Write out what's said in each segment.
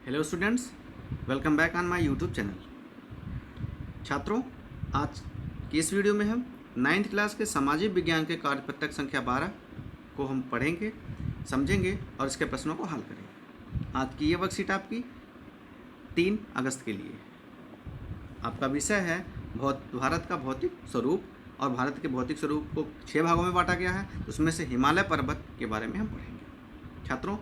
Hello students, welcome back on my YouTube channel. छात्रों, आज की इस वीडियो में हम 9th क्लास के सामाजिक विज्ञान के कार्यपत्रक संख्या 12 को हम पढ़ेंगे, समझेंगे और इसके प्रश्नों को हल करेंगे। आज की ये वर्कशीट आपकी 3 अगस्त के लिए आपका विषय है भारत का भौतिक स्वरूप, और भारत के भौतिक स्वरूप को 6 भागों में बांटा गया है। उसमें से हिमालय पर्वत के बारे में हम पढ़ेंगे। छात्रों,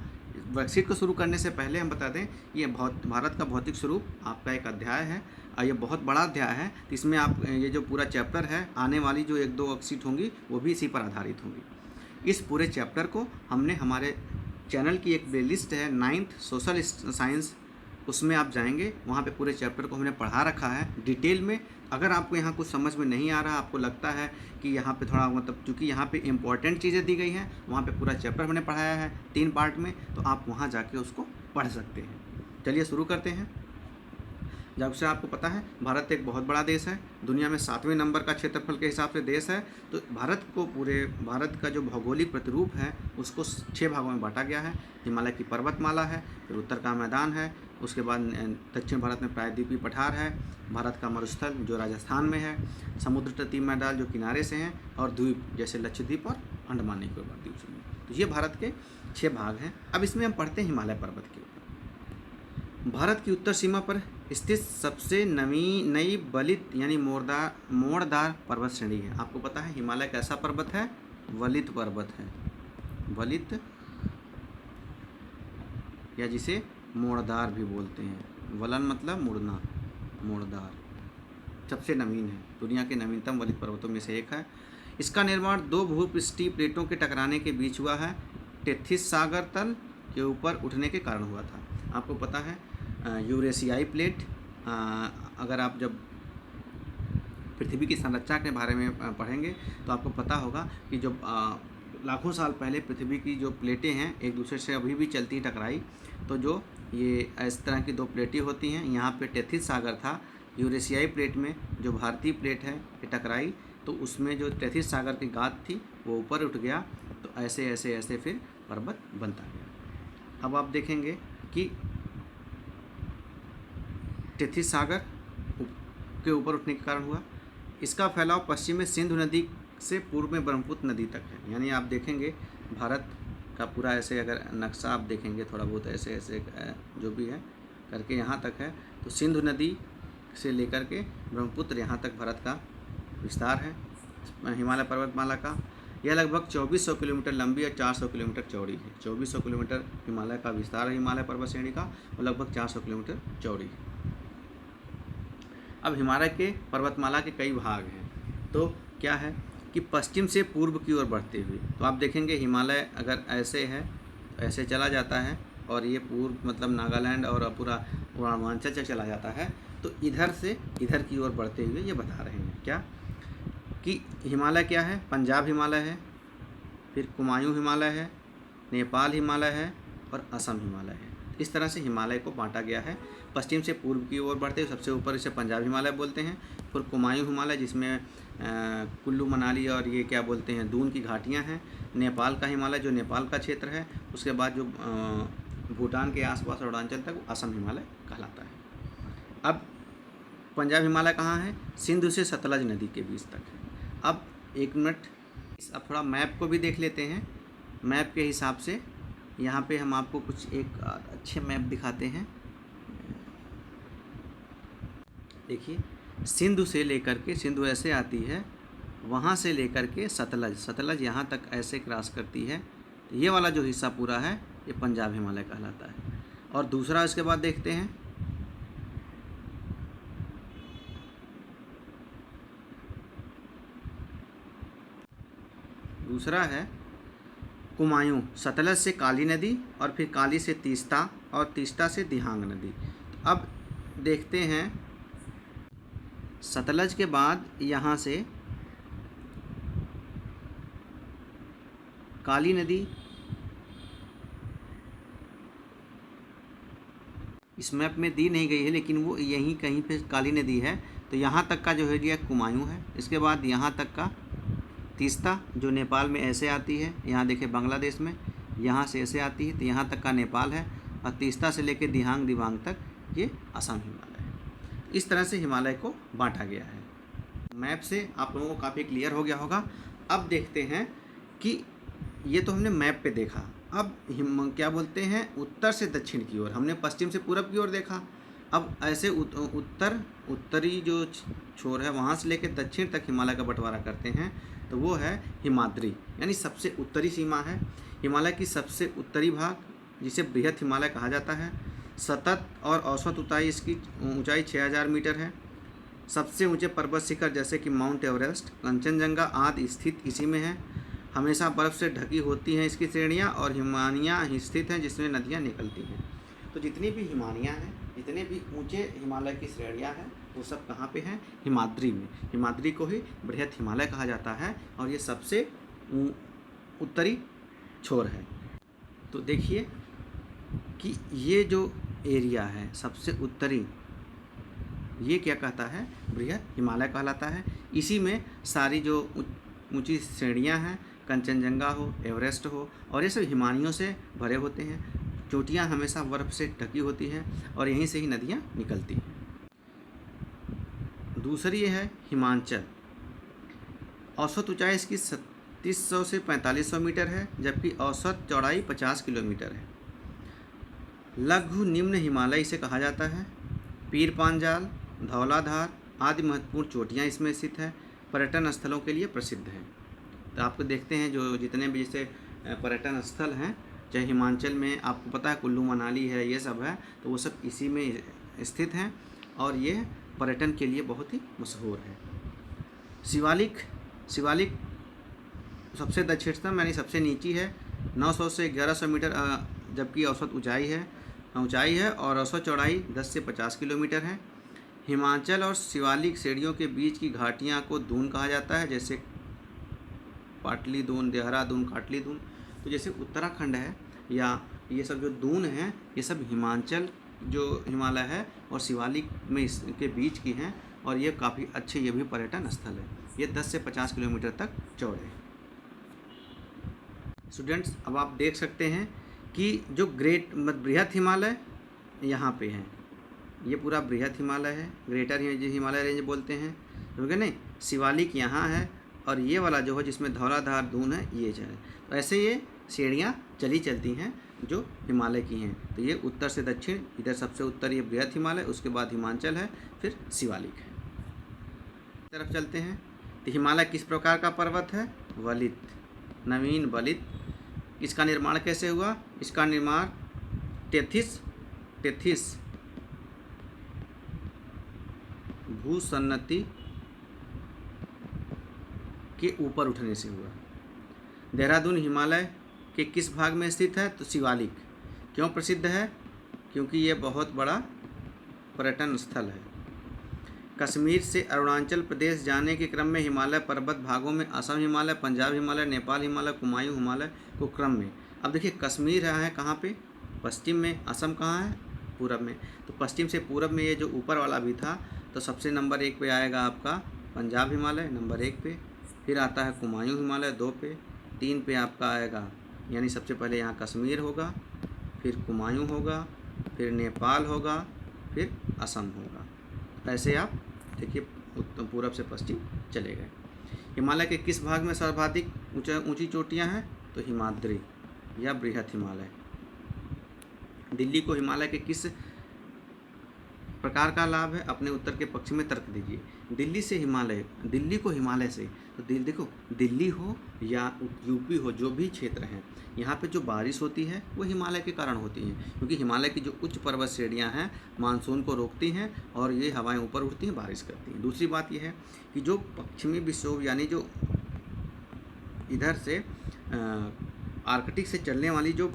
वर्कशीट को शुरू करने से पहले हम बता दें, ये भारत का भौतिक स्वरूप आपका एक अध्याय है और ये बहुत बड़ा अध्याय है। इसमें आप ये जो पूरा चैप्टर है, आने वाली जो 1-2 वर्कशीट होंगी वो भी इसी पर आधारित होंगी। इस पूरे चैप्टर को हमने हमारे चैनल की एक प्लेलिस्ट है 9th सोशल साइंस, उसमें आप जाएंगे, वहाँ पे पूरे चैप्टर को हमने पढ़ा रखा है डिटेल में। अगर आपको यहाँ कुछ समझ में नहीं आ रहा, आपको लगता है कि यहाँ पे थोड़ा क्योंकि यहाँ पे इम्पॉर्टेंट चीज़ें दी गई हैं, वहाँ पे पूरा चैप्टर हमने पढ़ाया है 3 पार्ट में, तो आप वहाँ जाके उसको पढ़ सकते हैं। चलिए शुरू करते हैं। जब से आपको पता है भारत एक बहुत बड़ा देश है, दुनिया में 7वें नंबर का क्षेत्रफल के हिसाब से देश है। तो भारत का जो भौगोलिक प्रतिरूप है उसको 6 भागों में बांटा गया है। हिमालय की पर्वतमाला है, फिर उत्तर का मैदान है, उसके बाद दक्षिण भारत में प्रायद्वीपीय पठार है, भारत का मरुस्थल जो राजस्थान में है, समुद्र तटीय मैदान जो किनारे से हैं, और द्वीप जैसे लक्षद्वीप और अंडमान निकोबार द्वीप समूह। तो ये भारत के 6 भाग हैं। अब इसमें हम पढ़ते हैं हिमालय पर्वत के ऊपर। भारत की उत्तर सीमा पर स्थित सबसे नई वलित यानी मोड़दार पर्वत श्रेणी है। आपको पता है हिमालय कैसा पर्वत है? वलित पर्वत है। वलित या जिसे मोड़दार भी बोलते हैं। वलन मतलब मुड़ना, मोड़दार सबसे नवीन है, दुनिया के नवीनतम वलित पर्वतों में से एक है। इसका निर्माण 2 भूपृष्ठीय प्लेटों के टकराने के बीच हुआ है। टेथिस सागर तल के ऊपर उठने के कारण हुआ था। आपको पता है यूरेशियाई प्लेट, अगर आप जब पृथ्वी की संरचना के बारे में पढ़ेंगे तो आपको पता होगा कि जब लाखों साल पहले पृथ्वी की जो प्लेटें हैं एक दूसरे से अभी भी चलती टकराई, तो जो ये इस तरह की 2 प्लेटें होती हैं। यहाँ पे टेथिस सागर था, यूरेशियाई प्लेट में जो भारतीय प्लेट है ये टकराई, तो उसमें जो टेथिस सागर की गाद थी वो ऊपर उठ गया, तो ऐसे ऐसे ऐसे फिर पर्वत बनता गया। अब आप देखेंगे कि टेथिस सागर के ऊपर उठने के कारण हुआ। इसका फैलाव पश्चिम में सिंधु नदी से पूर्व में ब्रह्मपुत्र नदी तक है। यानी आप देखेंगे भारत का पूरा ऐसे अगर नक्शा आप देखेंगे थोड़ा बहुत ऐसे ऐसे जो भी है करके यहाँ तक है, तो सिंधु नदी से लेकर के ब्रह्मपुत्र यहाँ तक भारत का विस्तार है हिमालय पर्वतमाला का। यह लगभग 2400 किलोमीटर लंबी और 400 किलोमीटर चौड़ी है। 2400 किलोमीटर हिमालय का विस्तार है हिमालय पर्वत श्रेणी का, और लगभग 400 किलोमीटर चौड़ी है। अब हिमालय के पर्वतमाला के कई भाग हैं। तो क्या है कि पश्चिम से पूर्व की ओर बढ़ते हुए, तो आप देखेंगे हिमालय अगर ऐसे है तो ऐसे चला जाता है, और ये पूर्व मतलब नागालैंड और पूरा पूर्वांचल से चला जाता है। तो इधर से इधर की ओर बढ़ते हुए ये बता रहे हैं क्या कि हिमालय क्या है? पंजाब हिमालय है, फिर कुमायूं हिमालय है, नेपाल हिमालय है और असम हिमालय है। इस तरह से हिमालय को बांटा गया है। पश्चिम से पूर्व की ओर बढ़ते हुए सबसे ऊपर इसे पंजाब हिमालय बोलते हैं, फिर कुमायूं हिमालय जिसमें कुल्लू मनाली और ये क्या बोलते हैं दून की घाटियां हैं, नेपाल का हिमालय जो नेपाल का क्षेत्र है, उसके बाद जो भूटान के आसपास और अरुणाचल तक असम हिमालय कहलाता है। अब पंजाब हिमालय कहाँ है? सिंधु से सतलज नदी के बीच तक है। अब 1 मिनट, अब थोड़ा मैप को भी देख लेते हैं। मैप के हिसाब से यहाँ पे हम आपको कुछ एक अच्छे मैप दिखाते हैं। देखिए, सिंधु से लेकर के, सिंधु ऐसे आती है, वहाँ से लेकर के सतलज यहाँ तक ऐसे क्रॉस करती है। तो ये वाला जो हिस्सा पूरा है ये पंजाब हिमालय कहलाता है। और दूसरा इसके बाद देखते हैं, दूसरा है कुमायूं, सतलज से काली नदी और फिर काली से तीस्ता और तीस्ता से दिहांग नदी। तो अब देखते हैं सतलज के बाद यहाँ से काली नदी, इस मैप में दी नहीं गई है लेकिन वो यहीं कहीं पे काली नदी है। तो यहाँ तक का जो एरिया कुमायूं है। इसके बाद यहाँ तक का तीस्ता जो नेपाल में ऐसे आती है, यहाँ देखिए बांग्लादेश में यहाँ से ऐसे आती है, तो यहाँ तक का नेपाल है। और तीस्ता से लेकर दिहांग दिबांग तक ये असम हिमालय है। इस तरह से हिमालय को बांटा गया है। मैप से आप लोगों को काफ़ी क्लियर हो गया होगा। अब देखते हैं कि ये तो हमने मैप पे देखा, अब क्या बोलते हैं उत्तर से दक्षिण की ओर, हमने पश्चिम से पूरब की ओर देखा। अब ऐसे उत्तरी जो छोर है वहाँ से लेकर दक्षिण तक हिमालय का बंटवारा करते हैं, तो वो है हिमाद्री, यानी सबसे उत्तरी सीमा है। हिमालय की सबसे उत्तरी भाग, जिसे बृहत हिमालय कहा जाता है। सतत और औसत ऊंचाई इसकी ऊंचाई 6000 मीटर है। सबसे ऊंचे पर्वत शिखर जैसे कि माउंट एवरेस्ट, कंचनजंगा आदि स्थित इसी में है। हमेशा बर्फ़ से ढकी होती हैं इसकी श्रेणियाँ, और हिमानियाँ स्थित हैं जिसमें नदियाँ निकलती हैं। तो जितनी भी हिमानियाँ हैं, जितने भी ऊंचे हिमालय की श्रेणियाँ हैं, वो सब कहाँ पे हैं? हिमाद्री में। हिमाद्री को ही बृहत हिमालय कहा जाता है, और ये सबसे उत्तरी छोर है। तो देखिए कि ये जो एरिया है सबसे उत्तरी, ये क्या कहता है? बृहत हिमालय कहलाता है। इसी में सारी जो ऊंची श्रेणियां हैं, कंचनजंगा हो, एवरेस्ट हो, और ये सब हिमानियों से भरे होते हैं। चोटियां हमेशा बर्फ़ से ढकी होती हैं, और यहीं से ही नदियां निकलती हैं। दूसरी ये है हिमांचल। औसत ऊंचाई इसकी 3700 से 4500 मीटर है, जबकि औसत चौड़ाई 50 किलोमीटर है। लघु निम्न हिमालय इसे कहा जाता है। पीर पांजाल, धौलाधार आदि महत्वपूर्ण चोटियाँ इसमें स्थित है। पर्यटन स्थलों के लिए प्रसिद्ध है। तो आपको देखते हैं जो जितने भी जैसे पर्यटन स्थल हैं, चाहे हिमाचल में आपको पता है कुल्लू मनाली है, ये सब है, तो वो सब इसी में स्थित हैं, और ये पर्यटन के लिए बहुत ही मशहूर है। शिवालिक सबसे दक्षिणतम यानी सबसे नीची है, 900 से 1100 मीटर, जबकि औसत ऊंचाई है और औसत चौड़ाई 10 से 50 किलोमीटर है। हिमाचल और शिवालिक श्रेणियों के बीच की घाटियाँ को दून कहा जाता है, जैसे पाटली दून, देहरादून, काटली दून। तो जैसे उत्तराखंड है या ये सब जो दून हैं, ये सब हिमाचल जो हिमालय है और शिवालिक में इसके बीच की हैं, और ये काफ़ी अच्छे ये भी पर्यटन स्थल है। ये 10 से 50 किलोमीटर तक चौड़े हैं। स्टूडेंट्स, अब आप देख सकते हैं कि जो बृहत हिमालय यहाँ पे है, ये पूरा बृहत हिमालय है, ग्रेटर हिमालय रेंज बोलते हैं, ठीक है नहीं। शिवालिक यहाँ है, और ये वाला जो है जिसमें धौलाधार दून है, ये जो है। तो ऐसे ये श्रेणियाँ चलती हैं जो हिमालय की हैं। तो ये उत्तर से दक्षिण, इधर सबसे उत्तर ये बृहत हिमालय, उसके बाद हिमाचल है, फिर शिवालिक है। तरफ चलते हैं। तो हिमालय किस प्रकार का पर्वत है? वलित, नवीन वलित। इसका निर्माण कैसे हुआ? इसका निर्माण टेथिस भूसन्नति के ऊपर उठने से हुआ। देहरादून हिमालय के किस भाग में स्थित है? तो शिवालिक। क्यों प्रसिद्ध है? क्योंकि ये बहुत बड़ा पर्यटन स्थल है। कश्मीर से अरुणाचल प्रदेश जाने के क्रम में हिमालय पर्वत भागों में असम हिमालय, पंजाब हिमालय, नेपाल हिमालय, कुमायूं हिमालय को क्रम में। अब देखिए कश्मीर है कहाँ पे? पश्चिम में। असम कहाँ है? पूरब में। तो पश्चिम से पूरब में ये जो ऊपर वाला भी था, तो सबसे नंबर 1 पे आएगा आपका पंजाब हिमालय, नंबर 1 पे। फिर आता है कुमायूं हिमालय 2 पे। 3 पे आपका आएगा, यानी सबसे पहले यहाँ कश्मीर होगा, फिर कुमायूं होगा, फिर नेपाल होगा, फिर असम होगा। ऐसे आप देखिए पूरब से पश्चिम चले गए। हिमालय के किस भाग में सर्वाधिक ऊंची चोटियाँ हैं? तो हिमाद्री या बृहत हिमालय। दिल्ली को हिमालय के किस प्रकार का लाभ है? अपने उत्तर के पक्ष में तर्क दीजिए। दिल्ली को हिमालय से, तो देखो दिल्ली हो या यूपी हो, जो भी क्षेत्र हैं, यहाँ पे जो बारिश होती है वो हिमालय के कारण होती हैं, क्योंकि हिमालय की जो उच्च पर्वत श्रेणियाँ हैं मानसून को रोकती हैं, और ये हवाएं ऊपर उठती हैं, बारिश करती हैं। दूसरी बात यह है कि जो पश्चिमी विक्षोभ यानी जो इधर से आर्कटिक से चलने वाली जो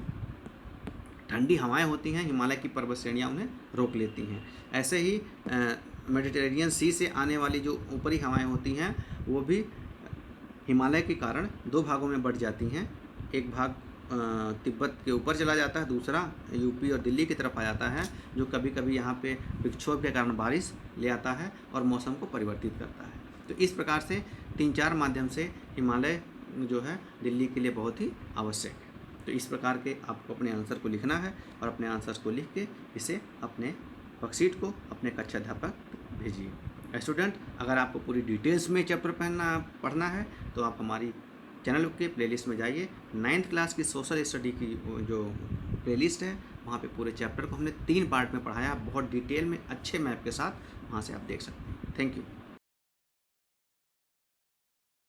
ठंडी हवाएं होती हैं, हिमालय की पर्वत श्रेणियाँ उन्हें रोक लेती हैं। ऐसे ही मेडिटेरेनियन सी से आने वाली जो ऊपरी हवाएं होती हैं, वो भी हिमालय के कारण 2 भागों में बढ़ जाती हैं। एक भाग तिब्बत के ऊपर चला जाता है, दूसरा यूपी और दिल्ली की तरफ आ जाता है, जो कभी कभी यहाँ पे विक्षोभ के कारण बारिश ले आता है और मौसम को परिवर्तित करता है। तो इस प्रकार से 3-4 माध्यम से हिमालय जो है दिल्ली के लिए बहुत ही आवश्यक है। तो इस प्रकार के आपको अपने आंसर को लिखना है और अपने आंसर्स को लिख के इसे अपने वर्कशीट को अपने कक्षा अध्यापक भेजिए। स्टूडेंट, अगर आपको पूरी डिटेल्स में चैप्टर पढ़ना है तो आप हमारी चैनल के प्लेलिस्ट में जाइए। 9th क्लास की सोशल स्टडी की जो प्लेलिस्ट है वहाँ पे पूरे चैप्टर को हमने 3 पार्ट में पढ़ाया, बहुत डिटेल में अच्छे मैप के साथ, वहाँ से आप देख सकते हैं। Thank you.